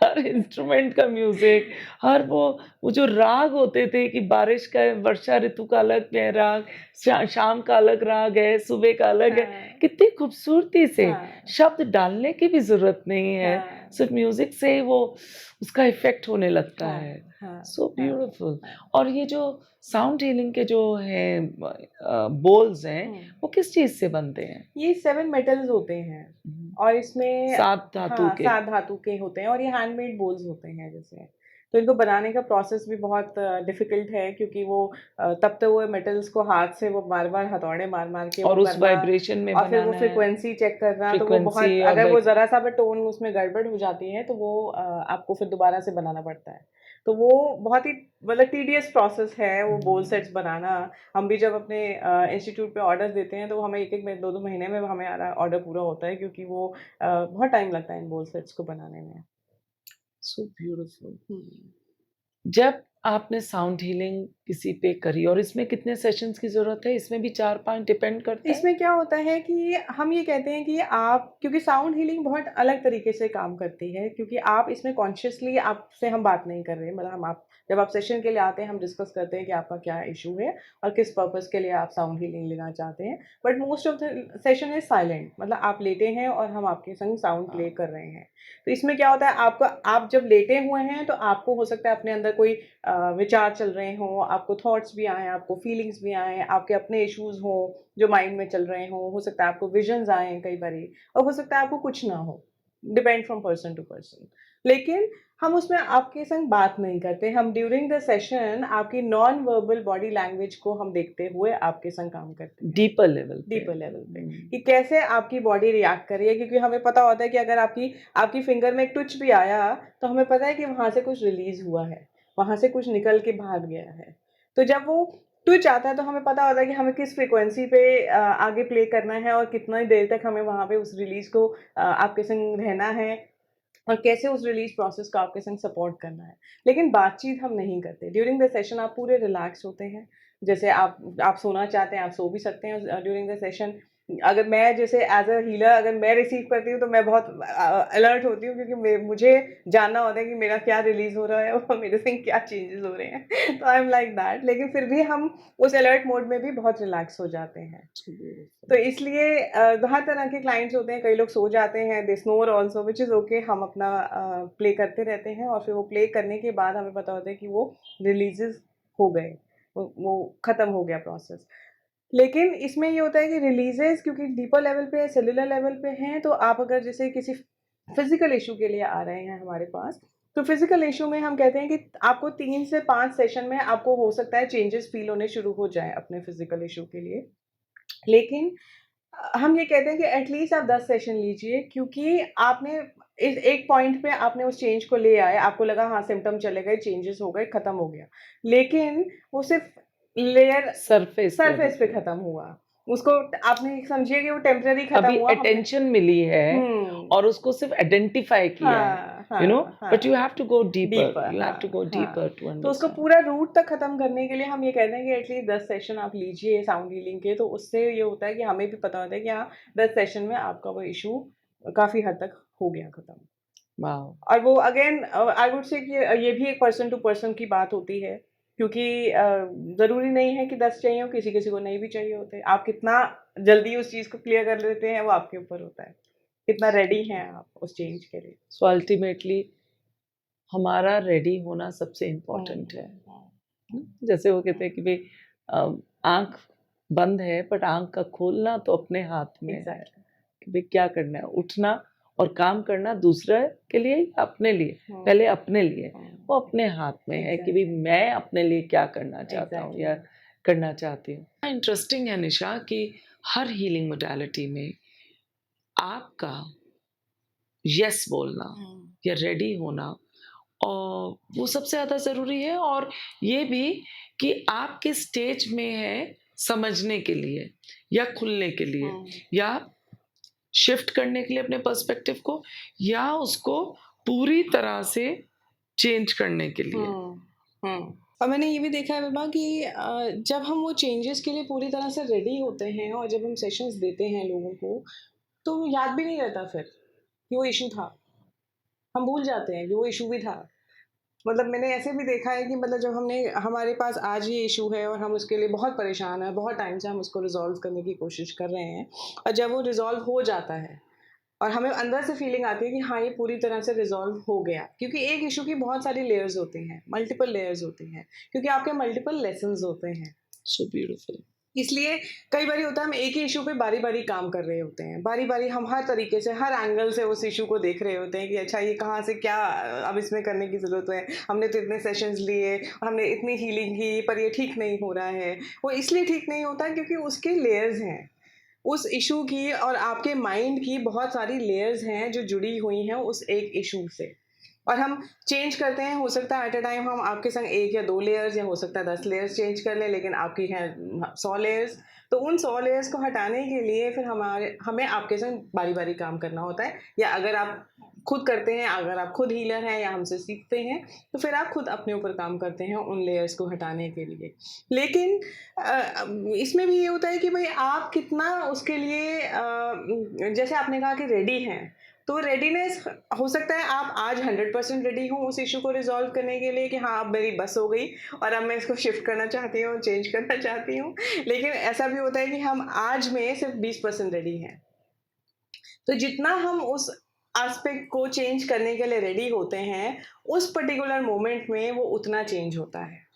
हर इंस्ट्रूमेंट का म्यूजिक, हर वो जो राग होते थे कि बारिश का, वर्षा ऋतु का अलग है राग, शाम का अलग राग है, सुबह का अलग है, हाँ कितनी खूबसूरती से हाँ शब्द डालने की भी जरूरत नहीं है, हाँ सिर्फ म्यूजिक से ही वो उसका इफेक्ट होने लगता हाँ है। हाँ सो हाँ ब्यूटीफुल। हाँ। और ये जो साउंड हीलिंग के जो हैं बोल्स हैं, वो किस चीज से बनते हैं? ये 7 मेटल्स होते हैं हम्म, और इसमें सात धातु हाँ, के। 7 धातु के होते हैं और ये हैंडमेड बोल्स होते हैं जैसे। तो इनको बनाने का प्रोसेस भी बहुत डिफ़िकल्ट है क्योंकि वो तब तो वो मेटल्स को हाथ से वो बार-बार हथौड़े मार-मार के वो और उस करना वाइब्रेशन में और फिर वो बनाना है, फ्रीक्वेंसी चेक करना, तो वो बहुत, फ्रीक्वेंसी और अगर वो वाइब। ज़रा-सा भी टोन उसमें गड़बड़ हो जाती है तो वो आपको फिर दोबारा से बनाना पड़ता है। तो वो बहुत ही मतलब टीडियस प्रोसेस है वो बोल सेट्स बनाना। हम भी जब अपने इंस्टीट्यूट पे ऑर्डर्स देते हैं तो हमें 1-1 महीने 2-2 महीने में हमारा ऑर्डर पूरा होता है क्योंकि वो बहुत टाइम लगता है इन बोल सेट्स को बनाने में। So beautiful. हुँ। जब आपने साउंड हीलिंग किसी पे करी, और इसमें कितने सेशंस की जरूरत है? इसमें भी 4-5 डिपेंड करता है। इसमें क्या होता है कि हम ये कहते हैं कि आप, क्योंकि साउंड हीलिंग बहुत अलग तरीके से काम करती है क्योंकि आप इसमें कॉन्शियसली आपसे हम बात नहीं कर रहे हैं, मतलब हम आप जब आप सेशन के लिए आते हैं हम डिस्कस करते हैं कि आपका क्या इशू है और किस पर्पस के लिए आप साउंड हीलिंग लेना चाहते हैं। But most of the session is silent, मतलब आप लेटे हैं और हम आपके संग साउंड प्ले कर रहे हैं। तो इसमें क्या होता है, आपको, आप जब लेटे हुए हैं तो आपको हो सकता है अपने अंदर कोई विचार चल रहे हों, आपको थॉट्स भी आएँ, आपको फीलिंग्स भी आएँ, आपके अपने इश्यूज़ हों जो माइंड में चल रहे हों, हो सकता है आपको विजन्स आएँ कई बारी और हो सकता है आपको कुछ ना हो, depend from person to person. लेकिन हम उसमें आपके संग बात नहीं करते, हम ड्यूरिंग द सेशन आपकी नॉन वर्बल बॉडी लैंग्वेज को हम देखते हुए आपके संग काम करते हैं। डीपर लेवल पे। डीपर लेवल पे कि कैसे आपकी बॉडी रिएक्ट कर रही है, क्योंकि हमें पता होता है कि अगर आपकी आपकी फिंगर में एक ट्विच भी आया तो हमें पता है कि वहाँ से कुछ रिलीज हुआ है, वहाँ से कुछ निकल के भाग गया है। तो जब वो ट्विच आता है तो हमें पता होता है कि हमें किस फ्रीक्वेंसी पे आगे प्ले करना है और कितना देर तक हमें वहाँ पे उस रिलीज को आपके संग रहना है और कैसे उस रिलीज प्रोसेस को आपके संग सपोर्ट करना है। लेकिन बातचीत हम नहीं करते ड्यूरिंग द सेशन, आप पूरे रिलैक्स होते हैं। जैसे आप सोना चाहते हैं, आप सो भी सकते हैं ड्यूरिंग द सेशन। अगर मैं जैसे एज़ अ हीलर अगर मैं रिसीव करती हूँ तो मैं बहुत अलर्ट होती हूँ क्योंकि मुझे जानना होता है कि मेरा क्या रिलीज़ हो रहा है और मेरे संग क्या चेंजेस हो रहे हैं। तो आई एम लाइक दैट, लेकिन फिर भी हम उस अलर्ट मोड में भी बहुत रिलैक्स हो जाते हैं। तो इसलिए हर तरह के क्लाइंट्स होते हैं, कई लोग सो जाते हैं, they snore also which is okay, हम अपना प्ले करते रहते हैं और फिर वो प्ले करने के बाद हमें पता होता है कि वो रिलीजेस हो गए, वो ख़त्म हो गया प्रोसेस। लेकिन इसमें ये होता है कि रिलीजेस क्योंकि डीपर लेवल पे सेलुलर लेवल पे हैं, तो आप अगर जैसे किसी फिजिकल इशू के लिए आ रहे हैं हमारे पास, तो फिजिकल इशू में हम कहते हैं कि आपको 3 से 5 सेशन में आपको हो सकता है चेंजेस फील होने शुरू हो जाएं अपने फिजिकल इशू के लिए। लेकिन हम ये कहते हैं कि एटलीस्ट आप 10 सेशन लीजिए क्योंकि आपने इस एक पॉइंट पे आपने उस चेंज को ले आए, आपको लगा हाँ सिम्पटम चले गए, चेंजेस हो गए, खत्म हो गया। लेकिन वो सिर्फ लेयर सरफेस लेवल सरफेस पे पे। खत्म हुआ। उसको आपने समझिए कि वो टेम्परेरी खत्म अभी हुआ हमने। अटेंशन मिली है हुँ। और उसको सिर्फ आइडेंटिफाई किया है, हाँ, यू नो, हाँ, बट यू हाँ। Have to go deeper, deeper, you have to हाँ, गो हाँ। डीपर टू तो उसको अंडरस्टैंड। पूरा रूट तक खत्म करने के लिए हम ये कहते हैं कि एटलीस्ट 10 सेशन आप लीजिए साउंड हीलिंग के, तो उससे ये होता है कि हमें भी पता होता है कि हाँ 10 सेशन में आपका वो इश्यू काफ़ी हद तक हो गया खत्म। वाओ। और वो अगेन आई वुड से कि ये भी एक पर्सन टू पर्सन की बात होती है क्योंकि ज़रूरी नहीं है कि 10 चाहिए हो, किसी-किसी को नहीं भी चाहिए होते। आप कितना जल्दी उस चीज़ को क्लियर कर लेते हैं वो आपके ऊपर होता है। कितना रेडी हैं आप उस चेंज के लिए। सो अल्टीमेटली हमारा रेडी होना सबसे इम्पोर्टेंट है। हुँ, हुँ, जैसे वो कहते हैं कि भाई आँख बंद है बट आँख का खोलना तो अपने हाथ में है, एग्ज़ैक्टली। कि भाई क्या करना है, उठना और काम करना दूसरे के लिए या अपने लिए, हुँ, पहले अपने लिए, हुँ, वो अपने हाथ में है कि भाई एग्ज़ैक्टली, मैं अपने लिए क्या करना चाहता हूँ या एग्ज़ैक्टली। करना चाहती हूँ। इंटरेस्टिंग है निशा कि हर हीलिंग मोडालिटी में आपका यस बोलना हुँ, या रेडी होना और वो सबसे ज़्यादा ज़रूरी है, और ये भी कि आप किस स्टेज में हैं समझने के लिए या खुलने के लिए हुँ, या शिफ्ट करने के लिए अपने पर्सपेक्टिव को, या उसको पूरी तरह से चेंज करने के लिए। हुँ, हुँ। और मैंने ये भी देखा है विभा कि जब हम वो चेंजेस के लिए पूरी तरह से रेडी होते हैं और जब हम सेशंस देते हैं लोगों को, तो याद भी नहीं रहता फिर कि वो इशू था। हम भूल जाते हैं कि वो इशू भी था। मतलब मैंने ऐसे भी देखा है कि मतलब जब हमारे पास आज ये इशू है और हम उसके लिए बहुत परेशान हैं, बहुत टाइम से हम उसको रिज़ॉल्व करने की कोशिश कर रहे हैं, और जब वो रिज़ॉल्व हो जाता है और हमें अंदर से फीलिंग आती है कि हाँ, ये पूरी तरह से रिज़ॉल्व हो गया। क्योंकि एक इशू की बहुत सारी लेयर्स होती हैं, मल्टीपल लेयर्स होती हैं, क्योंकि आपके मल्टीपल लेसन्स होते हैं। So beautiful. इसलिए कई बारी होता है हम एक ही इशू पे बारी-बारी काम कर रहे होते हैं। बारी-बारी हम हर तरीके से, हर एंगल से उस इशू को देख रहे होते हैं कि अच्छा ये कहाँ से क्या अब इसमें करने की ज़रूरत है। हमने तो इतने सेशंस लिए, हमने इतनी हीलिंग की, पर ये ठीक नहीं हो रहा है। वो इसलिए ठीक नहीं होता क्योंकि उसके लेयर्स हैं। उस इशू की और आपके माइंड की बहुत सारी लेयर्स हैं जो जुड़ी हुई हैं उस एक इशू से। और हम चेंज करते हैं, हो सकता है एट अ टाइम हम आपके संग 1 या 2 लेयर्स, या हो सकता है 10 लेयर्स चेंज कर लें, लेकिन आपकी हैं 100 लेयर्स। तो उन 100 लेयर्स को हटाने के लिए फिर हमें आपके संग बारी-बारी काम करना होता है, या अगर आप खुद करते हैं, अगर आप खुद हीलर हैं या हमसे सीखते हैं, तो फिर आप खुद अपने ऊपर काम करते हैं उन लेयर्स को हटाने के लिए। लेकिन इसमें भी ये होता है कि भई आप कितना उसके लिए जैसे आपने कहा कि रेडी हैं, तो रेडीनेस हो सकता है आप आज 100% रेडी हो उस इशू को रिजॉल्व करने के लिए कि हाँ, अब मेरी बस हो गई और अब मैं इसको शिफ्ट करना चाहती हूँ, चेंज करना चाहती हूँ। लेकिन ऐसा भी होता है कि हम आज में सिर्फ 20% रेडी हैं। तो जितना हम उस एस्पेक्ट को चेंज करने के लिए रेडी होते हैं, उस पर्टिकुलर मोमेंट में वो उतना चेंज होता है।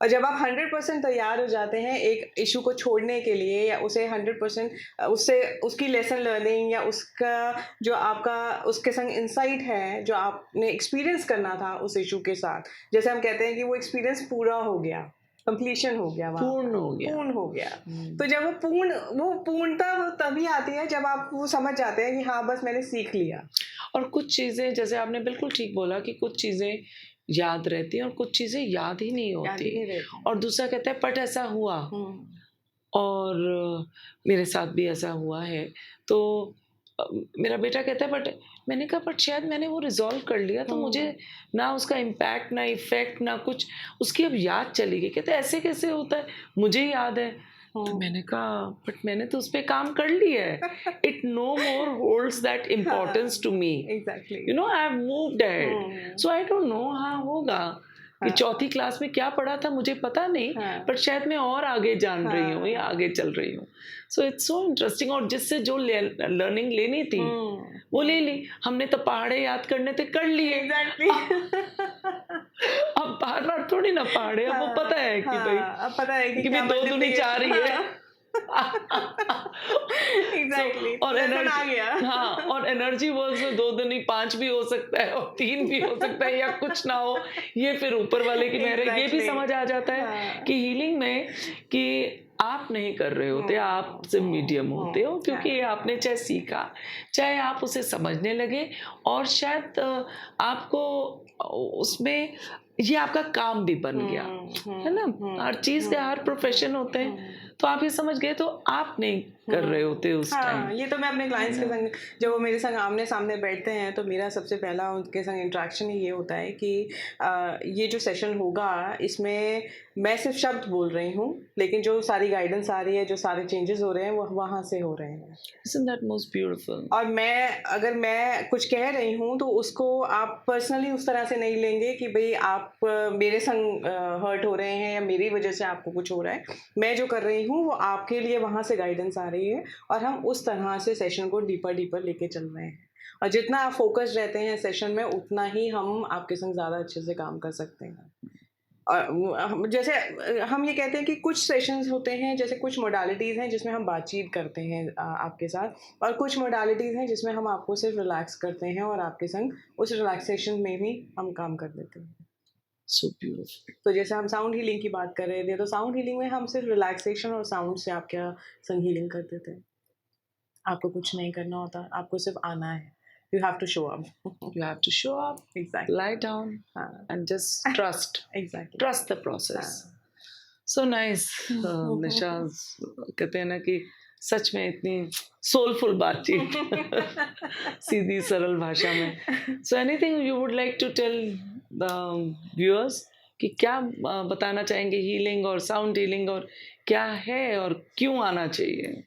और जब आप 100% तैयार हो जाते हैं एक इशू को छोड़ने के लिए, या उसे 100% उससे उसकी लेसन लर्निंग, या उसका जो आपका उसके संग इंसाइट है जो आपने एक्सपीरियंस करना था उस इशू के साथ, जैसे हम कहते हैं कि वो एक्सपीरियंस पूरा हो गया, कंप्लीशन हो गया, वहाँ पूर्ण पर हो गया। पूर्ण हो गया। तो जब वो पूर्णता वो तभी आती है जब आप वो समझ जाते हैं कि हाँ, बस मैंने सीख लिया। और कुछ चीज़ें, जैसे आपने बिल्कुल ठीक बोला कि कुछ चीज़ें याद रहती हैं और कुछ चीज़ें याद ही नहीं याद ही होती। नहीं रहती। और दूसरा कहता है, बट ऐसा हुआ। और मेरे साथ भी ऐसा हुआ है। तो मेरा बेटा कहता है, बट मैंने कहा, बट शायद मैंने वो रिज़ॉल्व कर लिया, तो मुझे ना उसका इम्पैक्ट, ना इफ़ेक्ट, ना कुछ उसकी अब याद चली गई। कहते ऐसे कैसे होता है? मुझे याद है। तो मैंने कहा, बट मैंने तो उस पे काम कर लिया है। It no more holds that importance to me. Exactly. You know, I have moved ahead. So I don't know हाँ होगा कि चौथी क्लास में क्या पढ़ा था मुझे पता नहीं, बट शायद मैं और आगे जान रही हूँ या आगे चल रही हूँ। So it's so interesting. और जिससे जो लर्निंग लेनी थी वो ले ली हमने, तो पहाड़े याद करने थे, कर लिए। एग्जैक्टली। अब बार बार थोड़ी ना पहाड़े, अब वो पता है कि भाई, अब पता है कि कि क्या भाई 2 दूनी 4 ही है। एग्जैक्टली। और लेसन आ एनर्जी, गया। हाँ, और एनर्जी वर्ल्ड में 2 दूनी 5 भी हो सकता है और 3 भी हो सकता है, या कुछ ना हो, ये फिर ऊपर वाले की मेहर है। ये भी Exactly. समझ आ जाता है हाँ। कि हीलिंग में कि आप नहीं कर रहे होते, आप सिर्फ मीडियम होते हो, क्योंकि ये आपने चाहे सीखा, चाहे आप उसे समझने लगे, और शायद आपको उसमें ये आपका काम भी बन गया, है ना? हर चीज़ के हर प्रोफेशन होते हैं, तो आप ये समझ गए, तो आप नहीं कर रहे होते उस टाइम। हाँ, ये तो मैं अपने क्लाइंट्स के संग, जब वो मेरे संग आमने सामने बैठते हैं, तो मेरा सबसे पहला उनके संग इंटरेक्शन ही ये होता है कि ये जो सेशन होगा, इसमें मैं सिर्फ शब्द बोल रही हूँ, लेकिन जो सारी गाइडेंस आ रही है, जो सारे चेंजेस हो रहे हैं, वो वहाँ से हो रहे हैं। Isn't that most beautiful? और अगर मैं कुछ कह रही हूँ, तो उसको आप पर्सनली उस तरह से नहीं लेंगे कि भई आप मेरे संग हर्ट हो रहे हैं या मेरी वजह से आपको कुछ हो रहा है। मैं जो कर रही हूँ वो आपके लिए वहाँ से गाइडेंस आ रही है, और हम उस तरह से सेशन को डीपर लेके चल रहे हैं। और जितना आप फोकस्ड रहते हैं सेशन में, उतना ही हम आपके संग ज़्यादा अच्छे से काम कर सकते हैं। जैसे हम ये कहते हैं कि कुछ सेशंस होते हैं, जैसे कुछ मोडालिटीज़ हैं जिसमें हम बातचीत करते हैं आपके साथ, और कुछ मोडालिटीज़ हैं जिसमें हम आपको सिर्फ रिलैक्स करते हैं और आपके संग उस रिलैक्सेशन में भी हम काम कर देते हैं। So beautiful. तो जैसे हम साउंड हीलिंग की बात कर रहे थे, तो साउंड हीलिंग में हम सिर्फ रिलैक्सेशन और साउंड से आपके संग हीलिंग कर देते हैं। आपको कुछ नहीं करना होता, आपको सिर्फ आना है। You have to show up. You have to show up, Exactly. lie down, and just trust. Exactly. Trust the process. So nice. निशा, कहते हैं ना कि सच में इतनी सोलफुल बातचीत, सीधी सरल भाषा में. So anything you would like to tell the viewers कि क्या बताना चाहेंगे हीलिंग और साउंड हीलिंग, और क्या है और क्यों आना चाहिए,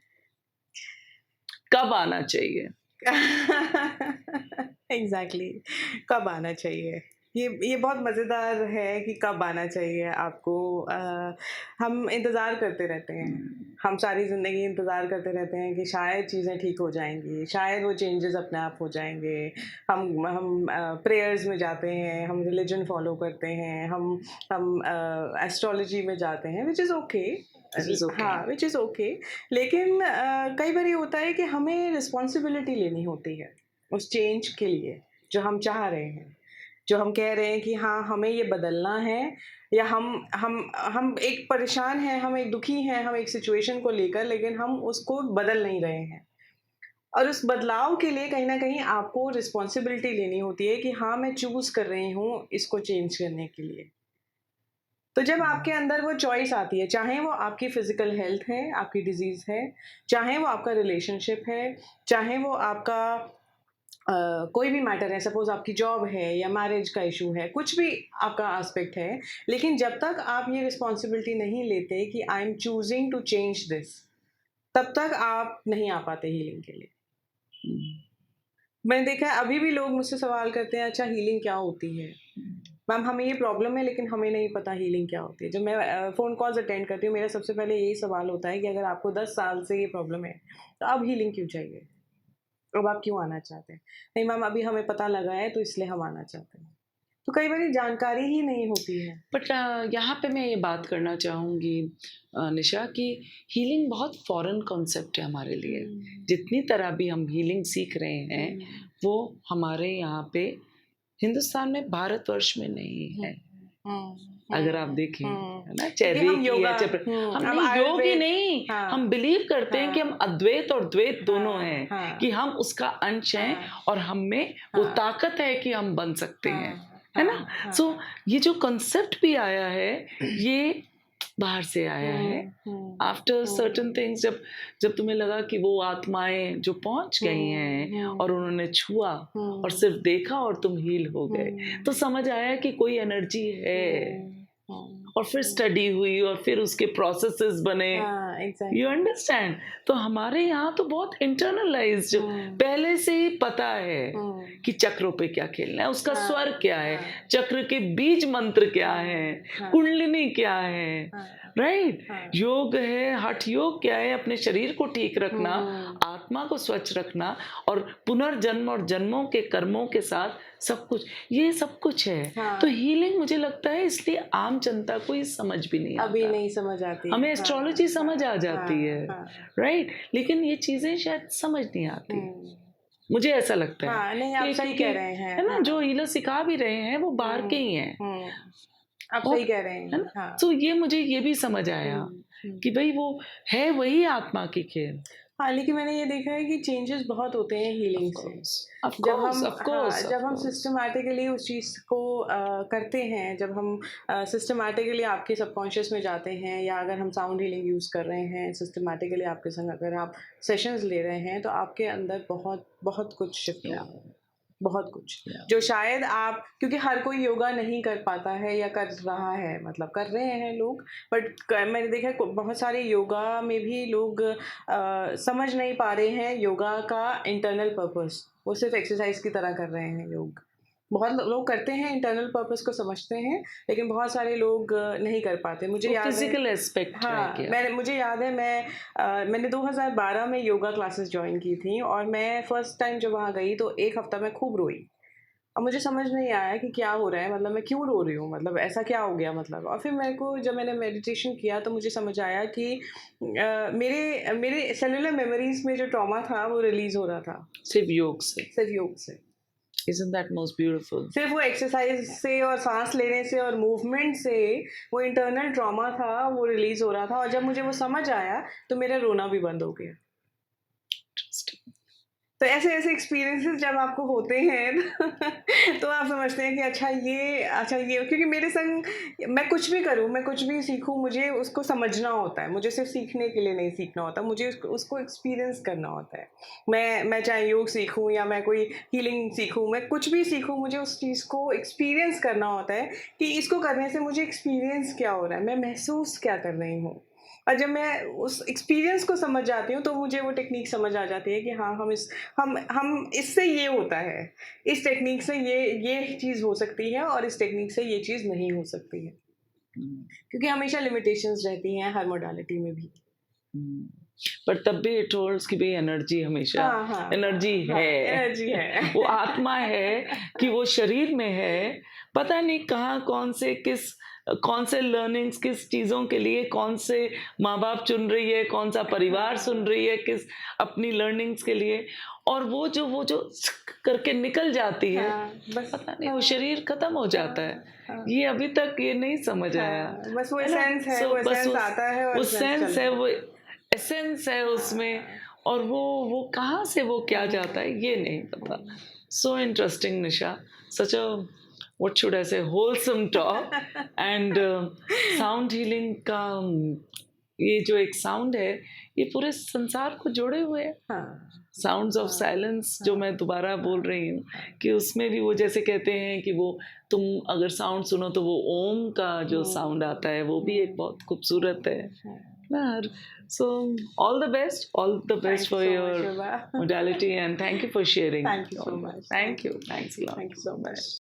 कब आना चाहिए? एग्ज़ैक्टली कब आना चाहिए? ये बहुत मज़ेदार है कि कब आना चाहिए आपको। हम इंतज़ार करते रहते हैं। हम सारी ज़िंदगी इंतज़ार करते रहते हैं कि शायद चीज़ें ठीक हो जाएँगी, शायद वो चेंजेज़ अपने आप हो जाएँगे। हम प्रेयर्स में जाते हैं, हम रिलिजन फ़ॉलो करते हैं, हम एस्ट्रोलॉजी में जाते हैं, which is okay. This is okay. हाँ, व्हिच इज़ ओके। लेकिन कई बार ये होता है कि हमें रिस्पॉन्सिबिलिटी लेनी होती है उस चेंज के लिए जो हम चाह रहे हैं, जो हम कह रहे हैं कि हाँ, हमें ये बदलना है, या हम एक परेशान हैं, हम एक दुखी हैं, हम एक सिचुएशन को लेकर, लेकिन हम उसको बदल नहीं रहे हैं। और उस बदलाव के लिए कहीं न कहीं आपको रिस्पॉन्सिबिलिटी लेनी होती है कि हाँ, मैं चूज़ कर रही हूँ इसको चेंज करने के लिए। तो जब आपके अंदर वो चॉइस आती है, चाहे वो आपकी फिज़िकल हेल्थ है, आपकी डिज़ीज़ है, चाहे वो आपका रिलेशनशिप है, चाहे वो आपका कोई भी मैटर है, सपोज़ आपकी जॉब है या मैरिज का इश्यू है, कुछ भी आपका एस्पेक्ट है, लेकिन जब तक आप ये रिस्पॉन्सिबिलिटी नहीं लेते कि I am choosing to change this, तब तक आप नहीं आ पाते हीलिंग के लिए। मैंने देखा है अभी भी लोग मुझसे सवाल करते हैं, अच्छा हीलिंग क्या होती है? मैम हमें ये प्रॉब्लम है लेकिन हमें नहीं पता हीलिंग क्या होती है। जब मैं फ़ोन कॉल्स अटेंड करती हूँ, मेरा सबसे पहले यही सवाल होता है कि अगर आपको 10 साल से ये प्रॉब्लम है, तो अब हीलिंग क्यों चाहिए? अब आप क्यों आना चाहते हैं? नहीं मैम अभी हमें पता लगा है तो इसलिए हम आना चाहते हैं। तो कई बारी जानकारी ही नहीं होती है। बट यहाँ पे मैं ये बात करना चाहूँगी निशा, कि हीलिंग बहुत फॉरेन कॉन्सेप्ट है हमारे लिए। जितनी तरह भी हम हीलिंग सीख रहे हैं, वो हमारे यहाँ पे हिंदुस्तान में, भारतवर्ष में नहीं है। अगर आप देखें, है ना, चाहे क्योंकि हम रेकी योगा या चाहे हम हम नहीं, योग ही आयुर्वेद नहीं, हाँ, हम बिलीव करते हैं कि हम हाँ, अद्वैत और द्वैत दोनों हाँ, हैं, हाँ, कि हम उसका अंश हैं, हाँ, और हम में वो हाँ, ताकत है कि हम बन सकते हैं, हाँ, है ना? हाँ, हाँ। सो ये जो कॉन्सेप्ट भी आया है, ये बाहर से आया है। आफ्टर सर्टेन थिंग्स, जब जब तुम्हें लगा कि वो आत्माएं जो पहुंच गई हैं और उन्होंने छुआ और सिर्फ देखा और तुम हील हो गए, तो समझ आया कि कोई एनर्जी है। और फिर स्टडी हुई और फिर उसके प्रोसेसेस बने, हाँ, यू एग्ज़ैक्टली। अंडरस्टैंड। तो हमारे यहाँ तो बहुत इंटरनलाइज्ड, पहले से ही पता है कि चक्रों पे क्या खेलना है, उसका हाँ, स्वर क्या है, हाँ, चक्र के बीज मंत्र क्या हाँ, है, हाँ, कुंडलिनी क्या है, हाँ, राइट? हाँ। योग है, हठ योग क्या है, अपने शरीर को ठीक रखना, आत्मा को स्वच्छ रखना, और पुनर्जन्म और जन्मों के कर्मों के साथ सब कुछ, ये सब कुछ है। हाँ। तो हीलिंग मुझे लगता है इसलिए आम जनता को ये समझ भी नहीं अभी आता। नहीं समझ आती। हमें हाँ, एस्ट्रोलॉजी समझ आ जाती हाँ, है, हाँ। राइट? लेकिन ये चीजें शायद समझ नहीं आती, हुँ। मुझे ऐसा लगता है। हाँ, नहीं आप सही क्योंकि कह रहे हैं। है ना, हाँ। जो हीलर सिखा भी रहे हैं वो बाहर के ही हैं, हुँ। आप और सही कह रहे है हैं। ना, हाँ। तो ये मुझे ये भी समझ आया कि भाई वो है वही आत्मा की खेल। हाँ, लेकिन मैंने ये देखा है कि चेंजेस बहुत होते हैं ऑफ हीलिंग से। Course, of course, of course, of जब हम कोर्स। सिस्टमैटिकली उस चीज़ को करते हैं, जब हम सिस्टमैटिकली आपके सबकॉन्शियस में जाते हैं, या अगर हम साउंड हीलिंग यूज़ कर रहे हैं सिस्टमैटिकली आपके संग, अगर आप सेशंस ले रहे हैं, तो आपके अंदर बहुत बहुत कुछ शिफ्ट या होगा। बहुत कुछ या जो शायद आप, क्योंकि हर कोई योगा नहीं कर पाता है या कर रहा है, मतलब कर रहे हैं लोग, बट मैंने देखा है बहुत सारे योगा में भी लोग समझ नहीं पा रहे हैं योगा का इंटरनल पर्पस। वो सिर्फ एक्सरसाइज की तरह कर रहे हैं योग। बहुत लोग करते हैं, इंटरनल पर्पस को समझते हैं, लेकिन बहुत सारे लोग नहीं कर पाते। मुझे वो याद है, फिजिकल एस्पेक्ट रह हाँ, गया। मुझे याद है मैंने 2012 में योगा क्लासेस जॉइन की थी, और मैं फर्स्ट टाइम जब वहाँ गई तो एक हफ्ता मैं खूब रोई। अब मुझे समझ नहीं आया कि क्या हो रहा है, मतलब मैं क्यों रो रही हूँ, मतलब ऐसा क्या हो गया, मतलब। और फिर मेरे को, जब मैंने मेडिटेशन किया तो मुझे समझ आया कि मेरे मेरे सेलुलर मेमोरीज में जो ट्रॉमा था वो रिलीज हो रहा था सिर्फ योग से। सिर्फ योग से, Isn't that most beautiful? सिर्फ वो एक्सरसाइज से और सांस लेने से और मूवमेंट से वो इंटरनल ट्रॉमा था वो रिलीज हो रहा था। और जब मुझे वो समझ आया तो मेरा रोना भी बंद हो गया। तो ऐसे-ऐसे एक्सपीरियंसेस जब आपको होते हैं तो आप समझते हैं कि अच्छा ये क्योंकि मेरे संग मैं कुछ भी करूँ, मैं कुछ भी सीखूँ, मुझे उसको समझना होता है। मुझे सिर्फ़ सीखने के लिए नहीं सीखना होता, मुझे उसको उसको एक्सपीरियंस करना होता है। मैं चाहे योग सीखूँ या मैं कोई हीलिंग सीखूँ, मैं कुछ भी सीखूँ, मुझे उस चीज़ को एक्सपीरियंस करना होता है कि इसको करने से मुझे एक्सपीरियंस क्या हो रहा है, मैं महसूस क्या कर रही हूँ। और जब मैं उस एक्सपीरियंस को समझ जाती हूँ, तो मुझे वो टेक्नीक समझ आ जाती है कि हाँ, हम इससे ये होता है। इस टेक्नीक से ये चीज़ हो सकती है और इस टेक्नीक से ये चीज़ नहीं हो सकती है। हुँ, क्योंकि हमेशा लिमिटेशंस रहती हैं हर मॉडलिटी में भी। हुँ। पर तब भी इट होल्ड्स कि भई एनर्जी हमेशा हाँ, हाँ, एनर्जी हाँ, हाँ, है। एनर्जी है। वो आत्मा है कि वो शरीर में है, पता नहीं कहाँ कौन से लर्निंग्स किस चीज़ों के लिए कौन से माँ-बाप चुन रही है, कौन-सा परिवार सुन हाँ, रही है, किस अपनी लर्निंग्स के लिए और वो जो करके निकल जाती है, हाँ, बस पता नहीं वो हाँ, शरीर खत्म हो जाता है। हाँ, हाँ, ये अभी तक ये नहीं समझ आया, बस वो है ना? एसेंस है, सो वो बस एसेंस आता है वो और एसेंस सेंस चला है, वो जाता है। एसेंस है उसमें हाँ, और वो कहाँ से वो क्या जाता हाँ, है ये नहीं पता। हाँ। So interesting Nisha, such a what should I say wholesome talk and sound healing का ये जो एक साउंड है ये पूरे संसार को जोड़े हुए है। हाँ, साउंड्स ऑफ हाँ, साइलेंस जो हाँ, मैं दोबारा बोल हाँ, रही हूँ हाँ। कि उसमें भी वो जैसे कहते हैं कि वो तुम अगर साउंड सुनो तो वो ओम का जो हुँ, साउंड आता है वो भी एक बहुत खूबसूरत है हाँ। ना। So all the best Thank you for so much, your Vibha. modality and thank you for sharing Thank you so all that. much. Thank you, thanks a lot. Thank you so Bye. much.